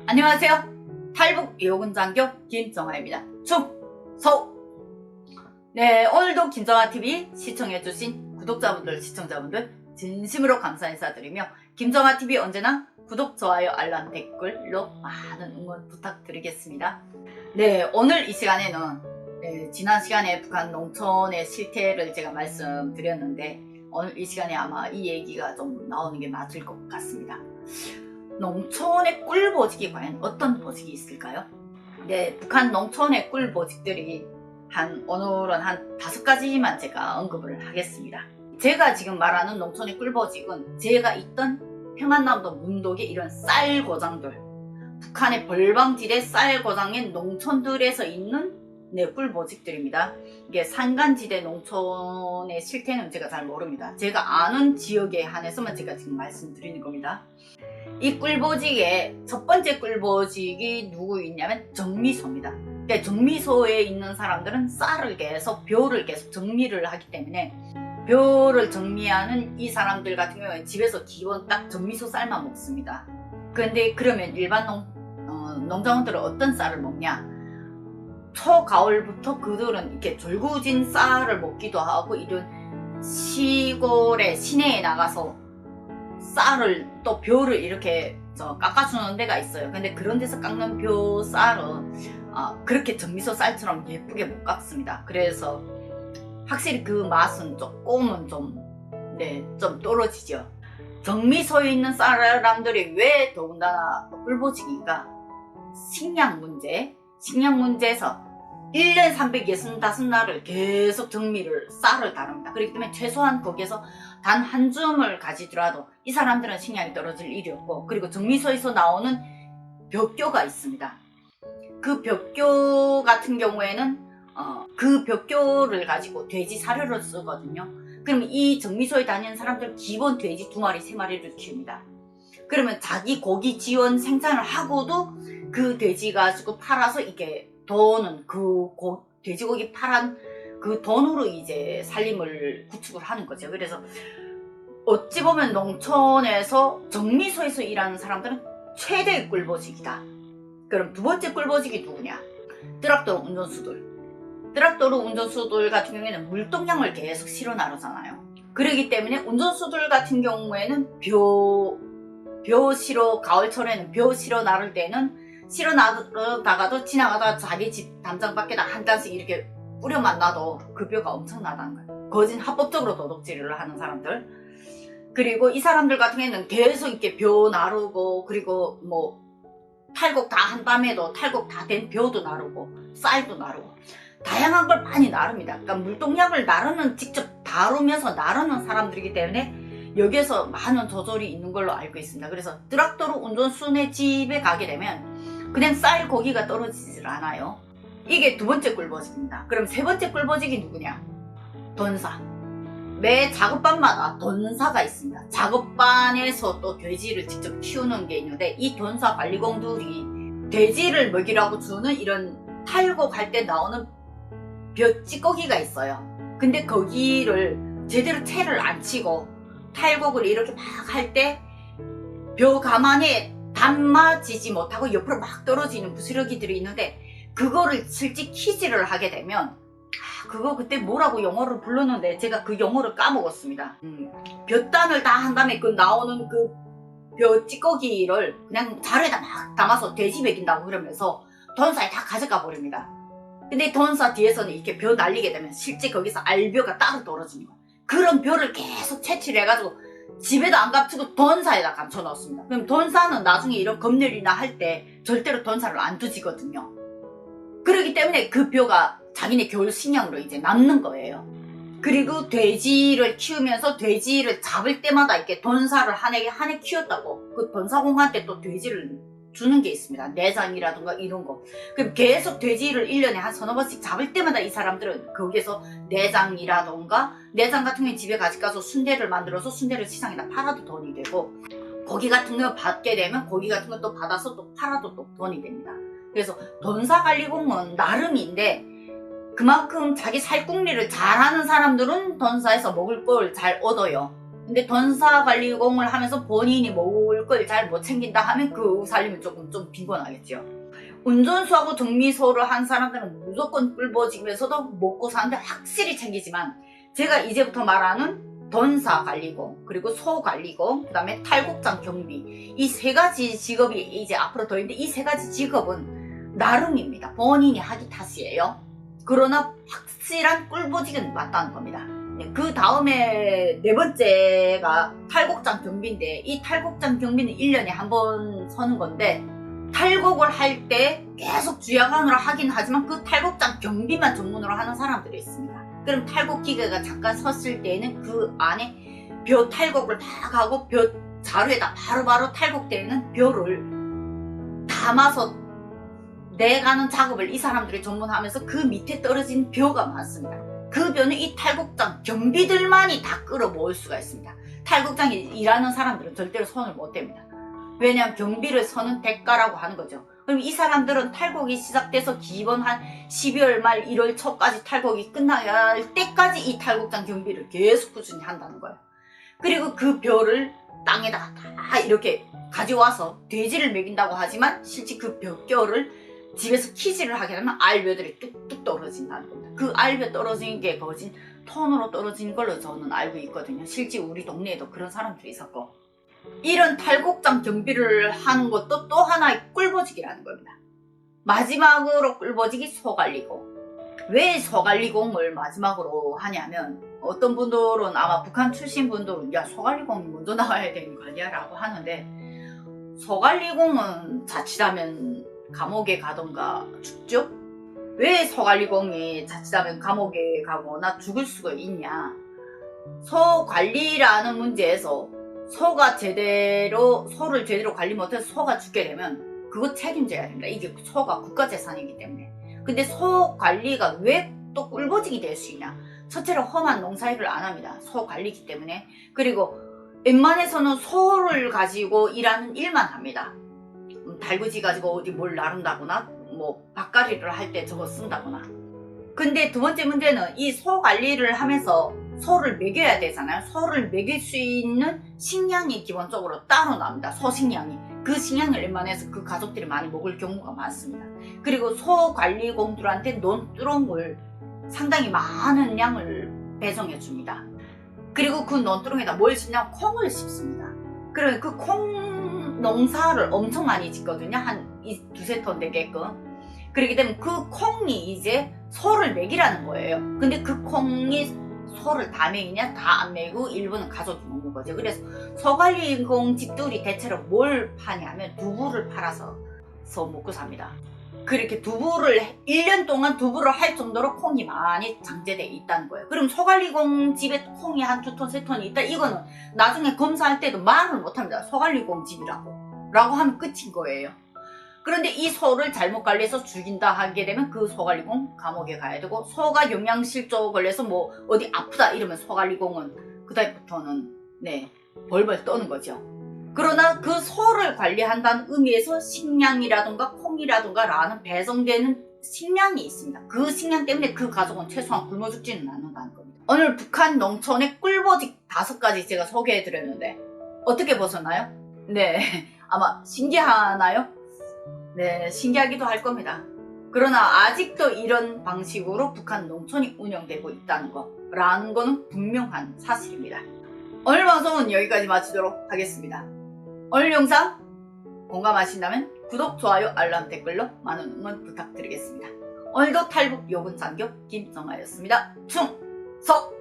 안녕하세요. 탈북 요군장교 김정아입니다. 충서! 네, 오늘도 김정아TV 시청해주신 구독자분들, 시청자분들 진심으로 감사 인사드리며 김정아TV 언제나 구독, 좋아요, 알람, 댓글로 많은 응원 부탁드리겠습니다. 네, 오늘 이 시간에는 지난 시간에 북한 농촌의 실태를 제가 말씀드렸는데 오늘 이 시간에 아마 이 얘기가 좀 나오는 게 맞을 것 같습니다. 농촌의 꿀보직이 과연 어떤 보직이 있을까요? 네, 북한 농촌의 꿀보직들이 오늘은 한 5가지만 제가 언급을 하겠습니다. 제가 지금 말하는 농촌의 꿀보직은 제가 있던 평안남도 문독의 이런 쌀 고장들, 북한의 벌방지대 쌀 고장인 농촌들에서 있는 꿀보직들입니다. 이게 산간지대 농촌의 실태는 제가 잘 모릅니다. 제가 아는 지역에 한해서만 제가 지금 말씀드리는 겁니다. 이 꿀보직의 첫 번째 꿀보직이 누구 있냐면 정미소입니다. 그러니까 정미소에 있는 사람들은 쌀을 계속, 벼를 계속 정미를 하기 때문에 벼를 정미하는 이 사람들 같은 경우는 집에서 기본 딱 정미소 쌀만 먹습니다. 그런데 그러면 일반 농장원들은 어떤 쌀을 먹냐? 초가을부터 그들은 이렇게 졸구진 쌀을 먹기도 하고 이런 시골에 시내에 나가서 쌀을 또 벼를 이렇게 깎아주는 데가 있어요. 근데 그런 데서 깎는 벼 쌀은 그렇게 정미소 쌀처럼 예쁘게 못 깎습니다. 그래서 확실히 그 맛은 조금은 좀 떨어지죠. 정미소에 있는 사람들이 왜 더군다나 꿀보직인가? 식량 문제에서 1년 365날을 계속 쌀을 다룹니다. 그렇기 때문에 최소한 거기에서 단 한 줌을 가지더라도 이 사람들은 식량이 떨어질 일이 없고, 그리고 정미소에서 나오는 벽교가 있습니다. 그 벽교 같은 경우에는 그 벽교를 가지고 돼지 사료를 쓰거든요. 그러면 이 정미소에 다니는 사람들은 기본 돼지 2마리, 3마리를 키웁니다. 그러면 자기 고기 지원 생산을 하고도 그 돼지 가지고 팔아서 이게 돈은 돼지고기 팔한 그 돈으로 이제 살림을 구축을 하는 거죠. 그래서 어찌 보면 농촌에서 정미소에서 일하는 사람들은 최대의 꿀보직이다. 그럼 두 번째 꿀보직이 누구냐? 트럭도로 운전수들 같은 경우에는 물동량을 계속 실어 나르잖아요. 그렇기 때문에 운전수들 같은 경우에는 가을철에는 벼 실어 나를 때는 실어 나르다가도 지나가다가 자기 집 담장 밖에다 한 단씩 이렇게 뿌려만 놔도 그 벼가 엄청나다는 거예요. 거진 합법적으로 도둑질을 하는 사람들. 그리고 이 사람들 같은 경우에는 계속 이렇게 벼 나르고, 그리고 탈곡 다 한 다음에도 탈곡 다 된 벼도 나르고 쌀도 나르고 다양한 걸 많이 나릅니다. 그러니까 물동량을 직접 다루면서 나르는 사람들이기 때문에 여기에서 많은 조절이 있는 걸로 알고 있습니다. 그래서 트럭도로 운전수네 집에 가게 되면 그냥 쌀 고기가 떨어지질 않아요. 이게 두 번째 꿀보직입니다. 그럼 세 번째 꿀보직이 누구냐? 돈사. 매 작업반마다 돈사가 있습니다. 작업반에서 또 돼지를 직접 키우는 게 있는데 이 돈사 관리공들이 돼지를 먹이라고 주는 이런 탈곡할 때 나오는 벼 찌꺼기가 있어요. 근데 거기를 제대로 채를 안 치고 탈곡을 이렇게 막 할 때 벼 가만에 담아지지 못하고 옆으로 막 떨어지는 부스러기들이 있는데 그거를 실제 키질을 하게 되면 그거 그때 뭐라고 영어를 불렀는데 제가 그 영어를 까먹었습니다. 벼단을 다 한 다음에 그 나오는 그 벼 찌꺼기를 그냥 자루에다 막 담아서 돼지 먹인다고 그러면서 돈사에 다 가져가 버립니다. 근데 돈사 뒤에서는 이렇게 벼 날리게 되면 실제 거기서 알벼가 따로 떨어지는 거예요. 그런 벼를 계속 채취를 해가지고 집에도 안 감추고 돈사에다 감춰 넣습니다. 그럼 돈사는 나중에 이런 검열이나 할 때 절대로 돈사를 안 두지거든요. 그렇기 때문에 그 벼가 자기네 겨울 식량으로 이제 남는 거예요. 그리고 돼지를 키우면서 돼지를 잡을 때마다 이렇게 돈사를 한 해 키웠다고 그 돈사공한테 또 돼지를 주는 게 있습니다. 내장이라든가 이런 거. 그럼 계속 돼지를 1년에 한 서너 번씩 잡을 때마다 이 사람들은 거기에서 내장이라든가 내장 같은 경우에 집에 가져가서 순대를 만들어서 순대를 시장에다 팔아도 돈이 되고, 고기 같은 거 받게 되면 고기 같은 거 또 받아서 또 팔아도 또 돈이 됩니다. 그래서 돈사관리공은 나름인데 그만큼 자기 살궁리를 잘하는 사람들은 돈사에서 먹을 걸 잘 얻어요. 근데 don사관리공을 하면서 본인이 먹을 걸 잘 못 챙긴다 하면 그 살림은 좀 빈곤하겠죠. 운전수하고 등미소를 한 사람들은 무조건 꿀보직에서도 먹고 사는데 확실히 챙기지만, 제가 이제부터 말하는 don사관리공, 그리고 소관리공, 그 다음에 탈곡장 경비, 이 세 가지 직업이 이제 앞으로 더 있는데, 이 세 가지 직업은 나름입니다. 본인이 하기 탓이에요. 그러나 확실한 꿀보직은 맞다는 겁니다. 그 다음에 네 번째가 탈곡장 경비인데, 이 탈곡장 경비는 1년에 한 번 서는 건데, 탈곡을 할 때 계속 주야간으로 하긴 하지만 그 탈곡장 경비만 전문으로 하는 사람들이 있습니다. 그럼 탈곡 기계가 잠깐 섰을 때에는 그 안에 벼 탈곡을 막 하고 벼 자루에다 바로바로 탈곡되는 벼를 담아서 내가는 작업을 이 사람들이 전문하면서 그 밑에 떨어진 벼가 많습니다. 그 벼는 이 탈곡장 경비들만이 다 끌어모을 수가 있습니다. 탈곡장에 일하는 사람들은 절대로 손을 못 댑니다. 왜냐하면 경비를 서는 대가라고 하는 거죠. 그럼 이 사람들은 탈곡이 시작돼서 기본 한 12월 말 1월 초까지 탈곡이 끝나야 할 때까지 이 탈곡장 경비를 계속 꾸준히 한다는 거예요. 그리고 그 벼를 땅에다가 다 이렇게 가져와서 돼지를 먹인다고 하지만 실제 그 벼결을 집에서 키질을 하게 되면 알벼들이 뚝뚝 떨어진다는 겁니다. 그 알벼 떨어지는 게 거진 톤으로 떨어지는 걸로 저는 알고 있거든요. 실제 우리 동네에도 그런 사람들이 있었고, 이런 탈곡장 경비를 하는 것도 또 하나의 꿀보직이라는 겁니다. 마지막으로 꿀보직이 소관리공. 왜 소관리공을 마지막으로 하냐면, 어떤 분들은 아마 북한 출신 분들은 야 소관리공이 먼저 나와야 되는 거 아니야 라고 하는데, 소관리공은 자칫하면 감옥에 가던가 죽죠? 왜 소관리공이 자칫하면 감옥에 가거나 죽을 수가 있냐? 소관리라는 문제에서 소를 제대로 관리 못해서 소가 죽게 되면 그거 책임져야 됩니다. 이게 소가 국가재산이기 때문에. 근데 소 관리가 왜 또 꿀보직이 될 수 있냐? 첫째로 험한 농사일을 안 합니다. 소 관리기 때문에. 그리고 웬만해서는 소를 가지고 일하는 일만 합니다. 달구지 가지고 어디 뭘 나른다거나 뭐 밭갈이를 할 때 저거 쓴다거나. 근데 두 번째 문제는 이 소 관리를 하면서 소를 먹여야 되잖아요. 소를 먹일 수 있는 식량이 기본적으로 따로 나옵니다. 소식량이. 그 식량을 웬만해서 그 가족들이 많이 먹을 경우가 많습니다. 그리고 소관리공들한테 논두렁을 상당히 많은 양을 배송해 줍니다. 그리고 그 논두렁에다 뭘 심냐? 콩을 심습니다. 그러면 그 콩 농사를 엄청 많이 짓거든요. 한 두세 톤 되게끔. 그렇기 때문에 그 콩이 이제 소를 먹이라는 거예요. 근데 그 콩이 소를 다 먹이냐? 다 안 먹이고 일부는 가족이 먹는 거죠. 그래서 소관리공 집들이 대체로 뭘 파냐면 두부를 팔아서 먹고 삽니다. 그렇게 1년 동안 두부를 할 정도로 콩이 많이 장제되어 있다는 거예요. 그럼 소관리공 집에 콩이 한 2톤, 3톤이 있다? 이거는 나중에 검사할 때도 말을 못합니다. 소관리공 집이라고. 라고 하면 끝인 거예요. 그런데 이 소를 잘못 관리해서 죽인다 하게 되면 그 소관리공 감옥에 가야 되고, 소가 영양실조 걸려서 뭐 어디 아프다 이러면 소관리공은 그다음부터는 벌벌 떠는 거죠. 그러나 그 소를 관리한다는 의미에서 식량이라든가 콩이라든가 라는 배송되는 식량이 있습니다. 그 식량 때문에 그 가족은 최소한 굶어 죽지는 않는다는 겁니다. 오늘 북한 농촌의 꿀보직 5가지 제가 소개해드렸는데 어떻게 보셨나요? 네, 아마 신기하나요? 네, 신기하기도 할 겁니다. 그러나 아직도 이런 방식으로 북한 농촌이 운영되고 있다는 거라는 거는 분명한 사실입니다. 오늘 방송은 여기까지 마치도록 하겠습니다. 오늘 영상 공감하신다면 구독, 좋아요, 알람, 댓글로 많은 응원 부탁드리겠습니다. 오늘도 탈북 요군 장교 김정아였습니다. 충성!